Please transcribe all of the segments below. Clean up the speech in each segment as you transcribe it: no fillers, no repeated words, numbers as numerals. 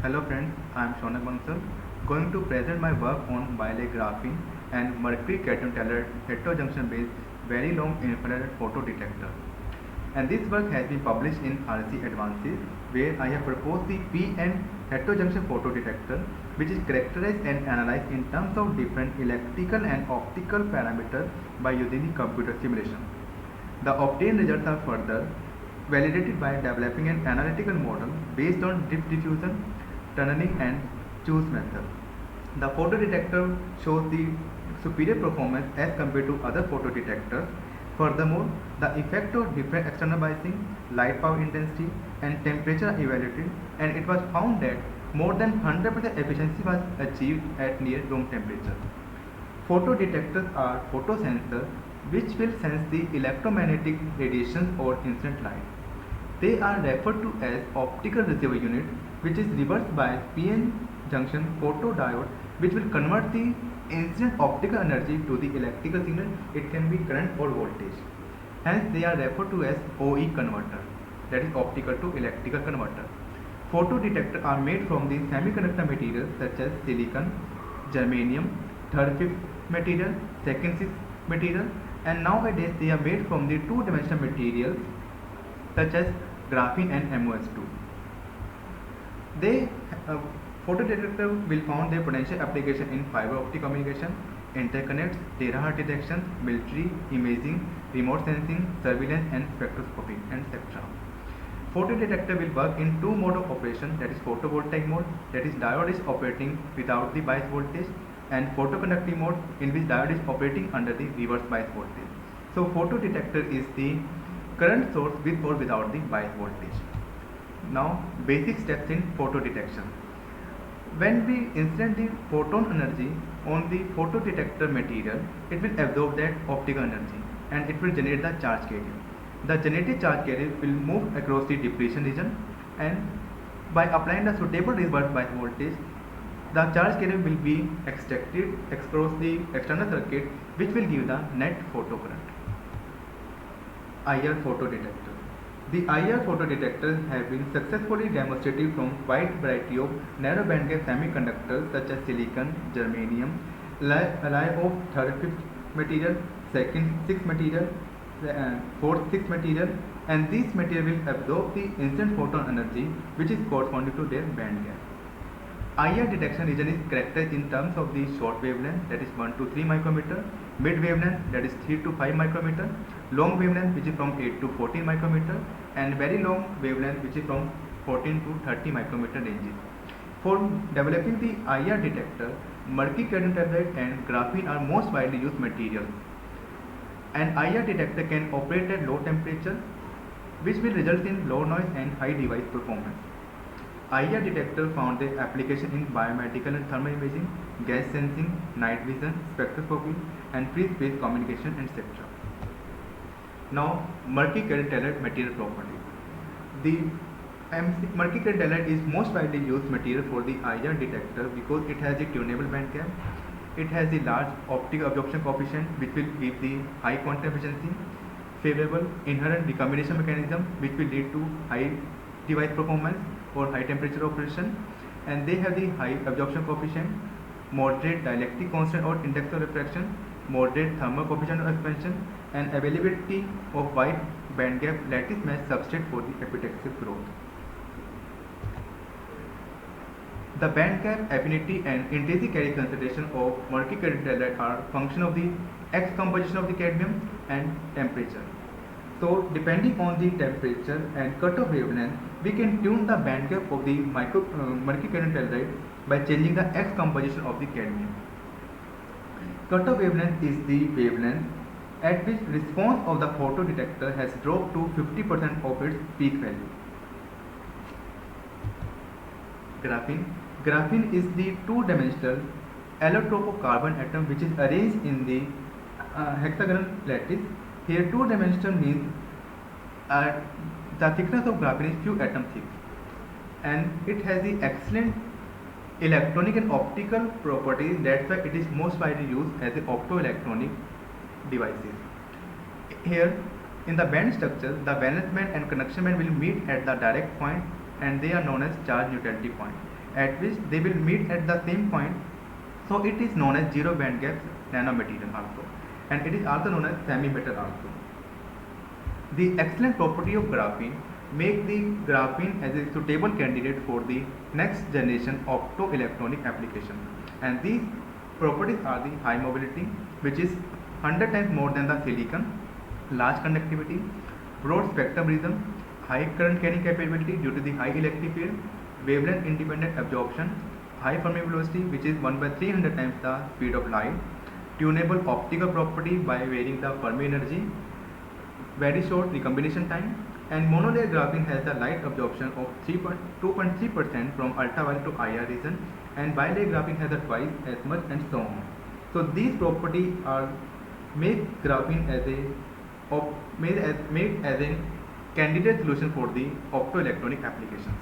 Hello friends, I am Shaunak Bansal, going to present my work on bialley graphene and mercury cadmium telluride heterojunction based very long infrared photo detector. And this work has been published in RC Advances, where I have proposed the PN heterojunction photo detector, which is characterized and analyzed in terms of different electrical and optical parameters by using the computer simulation. The obtained results are further validated by developing an analytical model based on drift diffusion, tunneling and choose method. The photodetector shows the superior performance as compared to other photodetectors. Furthermore, the effect of different external biasing, light power intensity and temperature are evaluated, and it was found that more than 100% efficiency was achieved at near room temperature. Photodetectors are photosensors which will sense the electromagnetic radiations or incident light. They are referred to as optical receiver unit, which is reversed by PN junction photodiode, which will convert the incident optical energy to the electrical signal. It can be current or voltage. Hence, they are referred to as OE converter, that is optical to electrical converter. Photodetectors are made from the semiconductor materials such as silicon, germanium, third fifth material, second sixth material, and nowadays they are made from the two-dimensional materials such as graphene and MOS2. They photodetector will found their potential application in fiber optic communication, interconnects, terahertz detection, military, imaging, remote sensing, surveillance and spectroscopy, etc. Photodetector will work in two mode of operation, that is photovoltaic mode, that is diode is operating without the bias voltage, and photoconductive mode in which diode is operating under the reverse bias voltage. So photodetector is the current source with or without the bias voltage. Now basic steps in photodetection. When we incident the photon energy on the photodetector material, it will absorb that optical energy and it will generate the charge carrier. The generated charge carrier will move across the depletion region, and by applying the suitable reverse bias voltage, the charge carrier will be extracted across the external circuit, which will give the net photocurrent. IR photodetector. The IR photodetectors have been successfully demonstrated from wide variety of narrow bandgap semiconductors such as silicon, germanium, alloy of third fifth material, second sixth material, fourth sixth material, and these material will absorb the incident photon energy which is corresponding to their band gap. IR detection region is characterized in terms of the short wavelength, that is 1 to 3 micrometer, mid wavelength, that is 3 to 5 micrometer, long wavelength, which is from 8 to 14 micrometer, and very long wavelength, which is from 14 to 30 micrometer ranges. For developing the IR detector, mercury cadmium telluride and graphene are most widely used materials. An IR detector can operate at low temperature, which will result in low noise and high device performance. IR detector found their application in biomedical and thermal imaging, gas sensing, night vision, spectroscopy, and free space communication, etc. Now, mercury cadmium telluride material properties. The mercury cadmium telluride is most widely used material for the IR detector because it has a tunable band gap. It has a large optical absorption coefficient, which will give the high quantum efficiency, favorable inherent recombination mechanism, which will lead to high device performance or high temperature operation, and they have the high absorption coefficient, moderate dielectric constant or index of refraction, moderate thermal coefficient of expansion, and availability of wide bandgap lattice mesh substrate for the epitaxial growth. The bandgap, affinity, and intrinsic carrier concentration of mercury cadmium telluride are function of the X composition of the cadmium and temperature. So, depending on the temperature and cutoff wavelength, we can tune the bandgap of the mercury cadmium telluride by changing the X composition of the cadmium. Cutoff wavelength is the wavelength at which response of the photodetector has dropped to 50% of its peak value. Graphene. Graphene is the two-dimensional allotrope of carbon atom which is arranged in the hexagonal lattice. Here, two-dimensional means the thickness of graphene is few atoms thick, and it has the excellent electronic and optical properties. That's why it is most widely used as an optoelectronic devices. Here, in the band structure, the valence band and conduction band will meet at the direct point, and they are known as charge neutrality point. at which they will meet at the same point. So it is known as zero band gap nanomaterial also, and it is also known as semi-metal also. The excellent property of graphene make the graphene as a suitable candidate for the next generation optoelectronic application, and these properties are the high mobility, which is 100 times more than the silicon, large conductivity, broad spectrum region, high current carrying capability due to the high electric field, wavelength independent absorption, high Fermi velocity, which is 1 by 300 times the speed of light, tunable optical property by varying the Fermi energy, very short recombination time, and monolayer graphene has the light absorption of 2.3% from ultraviolet to IR region, and bilayer graphene has the twice as much, and so on. So these properties are make graphene as a made as a candidate solution for the optoelectronic applications.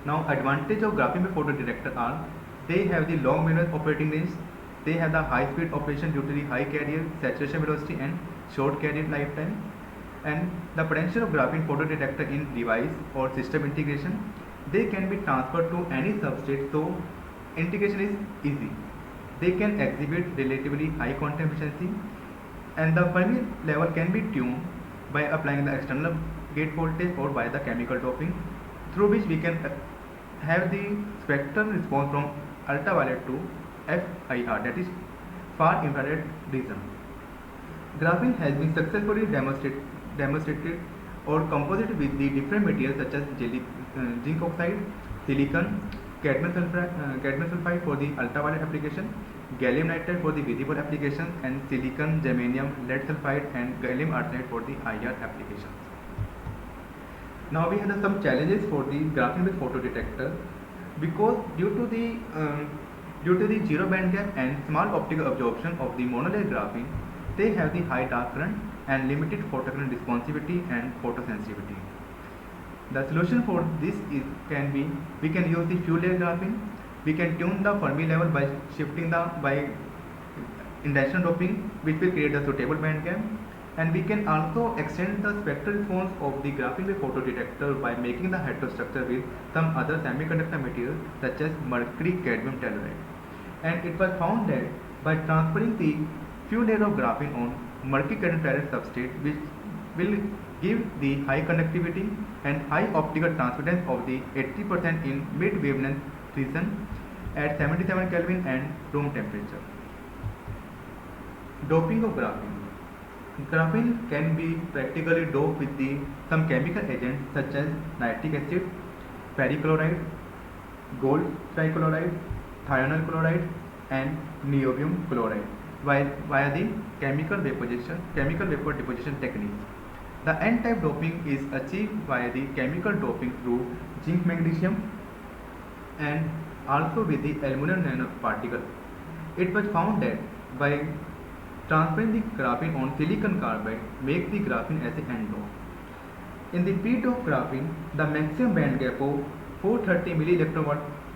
Now advantage of graphene based photodetector are they have the long wavelength operating range, they have the high speed operation due to the high carrier saturation velocity and short carrier lifetime, and the potential of graphene photodetector in device or system integration. They can be transferred to any substrate, so integration is easy. They can exhibit relatively high quantum efficiency, and the Fermi level can be tuned by applying the external gate voltage or by the chemical doping, through which we can have the spectral response from ultraviolet to FIR, that is far infrared region. Graphene has been successfully demonstrated or composited with the different materials such as zinc oxide, silicon, cadmium sulfide for the ultraviolet application, gallium nitride for the visible applications, and silicon, germanium, lead sulfide, and gallium arsenide for the IR applications. Now we have some challenges for the graphene based photodetector, because due to the zero band gap and small optical absorption of the monolayer graphene, they have the high dark current and limited photocurrent responsivity and photosensitivity. The solution for this we can use the few layer graphene. We can tune the Fermi level by shifting by intentional doping, which will create a suitable band gap, and we can also extend the spectral response of the graphene based photodetector by making the heterostructure with some other semiconductor materials such as mercury cadmium telluride. And it was found that by transferring the few layer of graphene on mercury cadmium telluride substrate, which will give the high conductivity and high optical transmittance of the 80% in mid wavelength region at 77 Kelvin and room temperature. Doping of graphene. Graphene can be practically doped with some chemical agents such as nitric acid, perchloride, gold trichloride, thionyl chloride, and niobium chloride via the chemical vapor deposition techniques. The N-type doping is achieved via the chemical doping through zinc magnesium and also with the aluminum nanoparticle. It was found that by transferring the graphene on silicon carbide make the graphene as a N-dop. In the p-dop graphene, the maximum band gap of 430 millielectron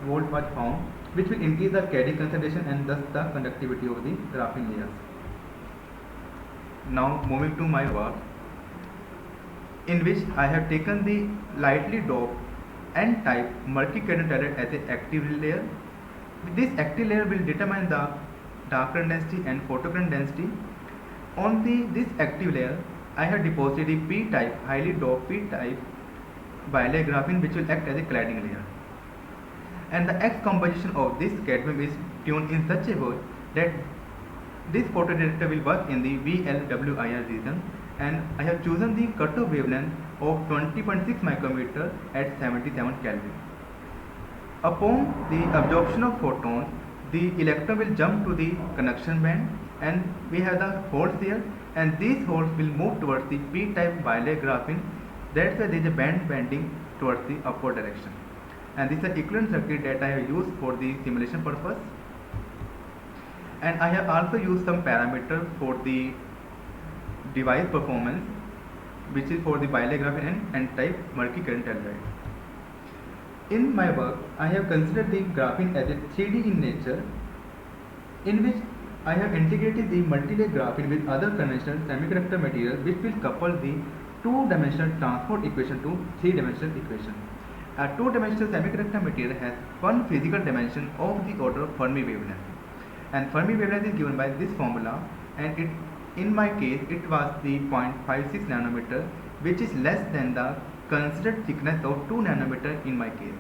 volt was found, which will increase the carrying concentration and thus the conductivity of the graphene layers. Now moving to my work, in which I have taken the lightly doped N-type mercury cadmium telluride as an active layer. This active layer will determine the dark current density and photocurrent density. On this active layer, I have deposited the p-type highly doped p-type bilayer graphene, which will act as a cladding layer. And the X composition of this cadmium is tuned in such a way that this photodetector will work in the VLWIR region, and I have chosen the cutoff wavelength of 20.6 micrometer at 77 Kelvin. Upon the absorption of photons, the electron will jump to the conduction band, and we have the holes here, and these holes will move towards the p-type bilayer graphene. That's why there is a band bending towards the upward direction. And this is an equivalent circuit that I have used for the simulation purpose. And I have also used some parameters for the device performance, which is for the bilayer graphene and N-type mercury cadmium telluride. In my work, I have considered the graphene as a 3D in nature, in which I have integrated the multilayer graphene with other conventional semiconductor materials, which will couple the two-dimensional transport equation to three-dimensional equation. A two-dimensional semiconductor material has one physical dimension of the order of Fermi wavelength, and Fermi wavelength is given by this formula, and in my case it was the 0.56 nanometer, which is less than the considered thickness of 2 nanometer in my case,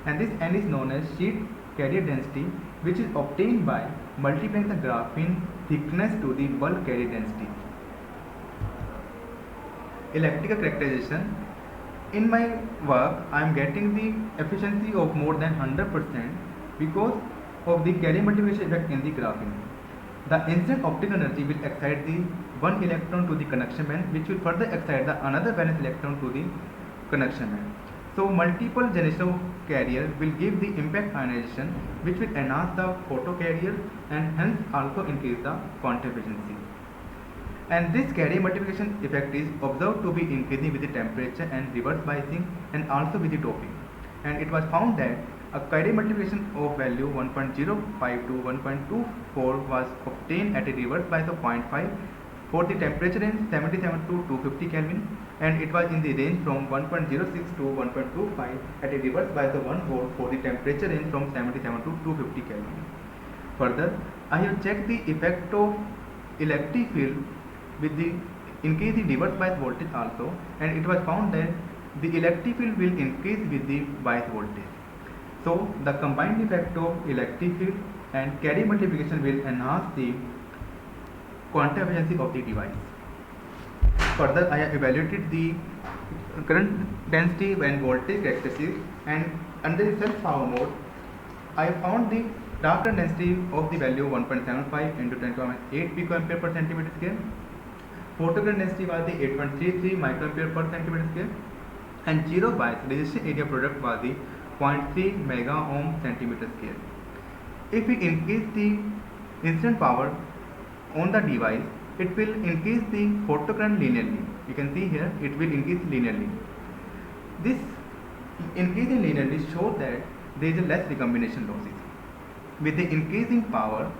and this n is known as sheet carrier density, which is obtained by multiplying the graphene thickness to the bulk carrier density. Electrical characterization. In my work, I am getting the efficiency of more than 100% because of the carrier multiplication effect in the graphene. The incident optical energy will excite the one electron to the conduction band, which will further excite the another valence electron to the conduction band. So multiple generation of carrier will give the impact ionization, which will enhance the photo carrier and hence also increase the quantum efficiency. And this carrier multiplication effect is observed to be increasing with the temperature and reverse biasing and also with the doping. And it was found that a carrier multiplication of value 1.05 to 1.24 was obtained at a reverse bias of 0.5 for the temperature range 77 to 250 Kelvin, and it was in the range from 1.06 to 1.25 at a reverse bias of 1 volt for the temperature range from 77 to 250 Kelvin. Further, I have checked the effect of electric field with the increase in reverse bias voltage also, and it was found that the electric field will increase with the bias voltage. So the combined effect of electric field and carrier multiplication will enhance the quantum efficiency of the device. Further, I have evaluated the current density and voltage characteristics, and under the self-power mode, I found the dark current density of the value 1.75 into 10⁻8 picoampere per centimeter square. Photo current density was the 8.33 microampere per centimeter square, and zero bias resistance area product was the 0.3 mega ohm centimeter square. If we increase the incident power on the device, it will increase the photocurrent linearly. You can see here it will increase linearly. This increase in linearly shows that there is a less recombination losses. With the increasing power,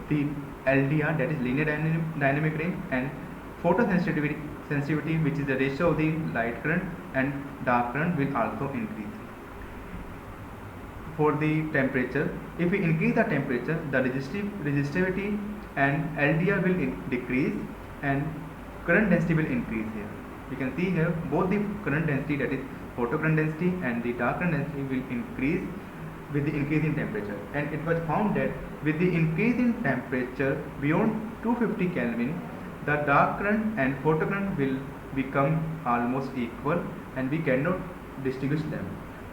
the LDR, that is linear dynamic range, and photosensitivity, which is the ratio of the light current and dark current, will also increase. For the temperature, if we increase the temperature, the resistivity and LDR will decrease and current density will increase here. You can see here both the current density, that is photocurrent density, and the dark current density will increase with the increase in temperature. And it was found that with the increase in temperature beyond 250 Kelvin, the dark current and photocurrent will become almost equal and we cannot distinguish them.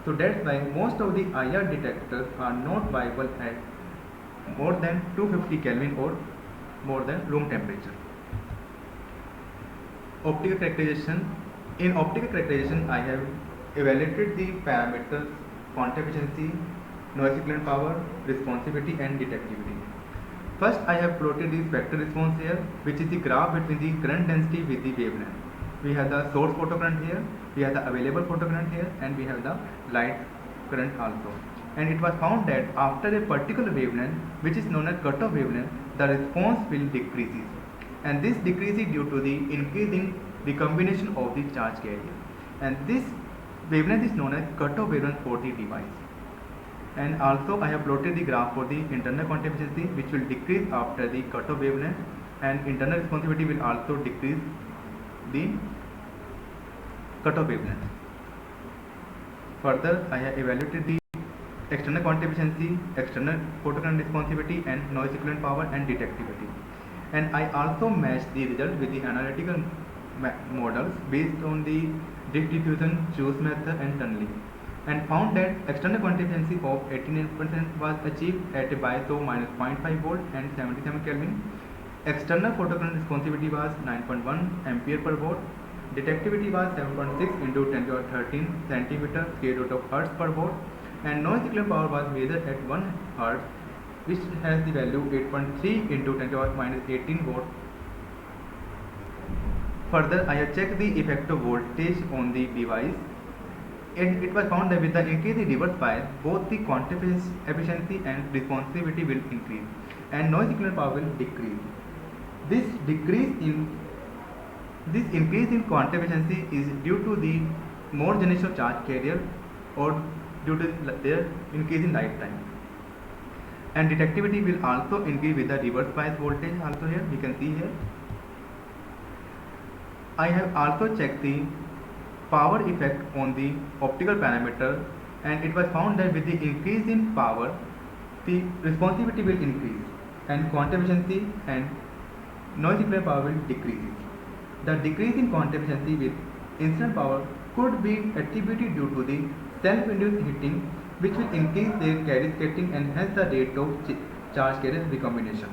So that's why most of the IR detectors are not viable at more than 250 Kelvin or more than room temperature. Optical characterization. In optical characterization, I have evaluated the parameters quantum efficiency, noise equivalent power, responsivity and detectivity. First, I have plotted the spectral response here, which is the graph between the current density with the wavelength. We have the source photocurrent here, we have the available photocurrent here, and we have the light current also. And it was found that after a particular wavelength, which is known as cutoff wavelength, the response will decrease. And this decreases due to the increase in recombination of the charge carrier. And this wavelength is known as cutoff wavelength for the device. And also I have plotted the graph for the internal quantum efficiency, which will decrease after the cutoff wavelength, and internal responsivity will also decrease the cutoff wavelength. Further, I have evaluated the external quantum efficiency, external photocurrent responsivity, and noise equivalent power and detectivity. And I also matched the result with the analytical models based on the drift diffusion, Choose method, and tunneling, and found that external quantum efficiency of 89% was achieved at a bias of -0.5 volt and 77 Kelvin. External photocurrent responsivity was 9.1 ampere per watt. Detectivity was 7.6 into 10⁻13 centimeter square root of hertz per watt, and noise equivalent power was measured at 1 hertz, which has the value 8.3 into 10⁻−18 watt. Further, I have checked the effect of voltage on the device, and it was found that with the increase in reverse bias, both the quantum efficiency and responsivity will increase, and noise equivalent power will decrease. This increase in quantum efficiency is due to the more generation of charge carrier or due to their increase in lifetime. And detectivity will also increase with the reverse bias voltage. Also here we can see here. I have also checked the power effect on the optical parameter, and it was found that with the increase in power, the responsivity will increase and quantum efficiency and noise equivalent power will decrease. The decrease in quantum efficiency with incident power could be attributed due to the self-induced heating, which will increase their carrier scattering and hence the rate of charge carrier recombination.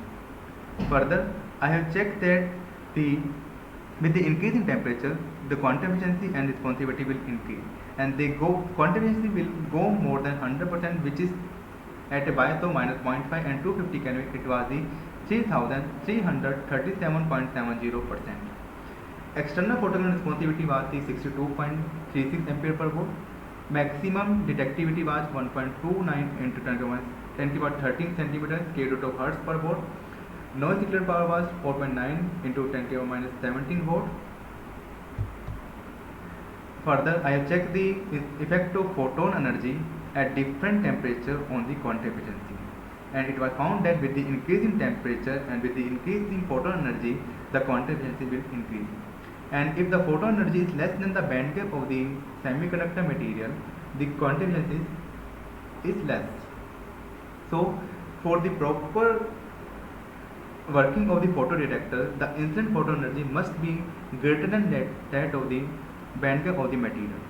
Further, I have checked that with the increase in temperature, the quantum efficiency and responsivity will increase, and quantum efficiency will go more than 100%, which is at a bias of minus 0.5 and 250 Kelvin. It was the 3337.70%. External photoelectron responsivity was the 62.36 ampere per volt. Maximum detectivity was 1.29 into 10 to the 13 centimeters K root of hertz per volt. Noise equivalent power was 4.9 into 10 to the minus 17 volt. Further, I have checked the effect of photon energy at different temperature on the quantum efficiency, and it was found that with the increase in temperature and with the increase in photon energy, the quantum efficiency will increase. And if the photon energy is less than the band gap of the semiconductor material, the quantum efficiency is less. So, for the proper working of the photodetector, the incident photon energy must be greater than that of the band gap of the material.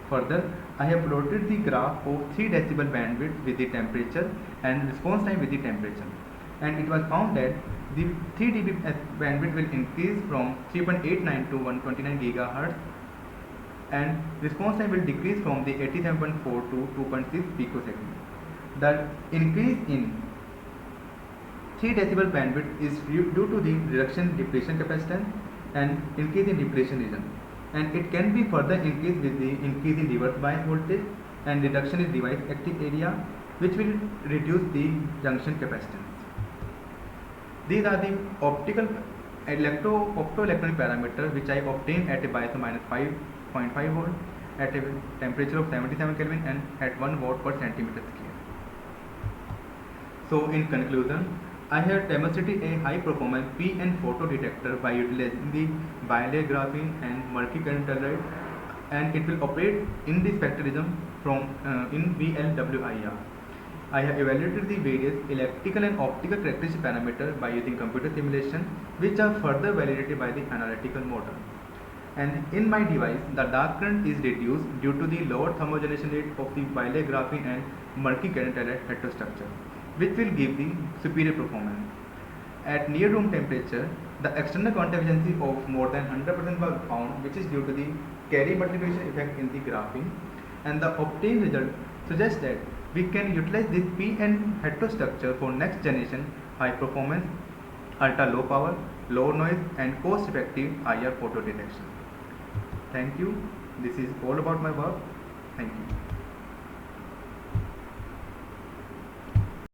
Further, I have plotted the graph of 3 decibel bandwidth with the temperature and response time with the temperature, and it was found that the 3 dB bandwidth will increase from 3.89 to 129 GHz, and response time will decrease from the 87.4 to 2.6 picosecond. The increase in 3 decibel bandwidth is due to the reduction in depletion capacitance and increase in depletion region, and it can be further increased with the increase in reverse bias voltage and reduction in device active area, which will reduce the junction capacitance. These are the optoelectronic parameters which I obtained at a bias of minus 5.5 volt at a temperature of 77 Kelvin and at 1 watt per centimeter square. So in conclusion, I have demonstrated a high performance PN photodetector by utilizing the bilayer graphene and mercury current telluride, and it will operate in the spectrism in VLWIR. I have evaluated the various electrical and optical characteristic parameters by using computer simulation, which are further validated by the analytical model. And in my device, the dark current is reduced due to the lower thermogenation rate of the bilayer graphene and mercury current telluride heterostructure, which will give the superior performance. At near room temperature, the external quantum efficiency of more than 100% was found, which is due to the carrier multiplication effect in the graphene, and the obtained result suggests that we can utilize this PN heterostructure for next generation high performance, ultra low power, low noise and cost effective IR photo detection. Thank you. This is all about my work. Thank you.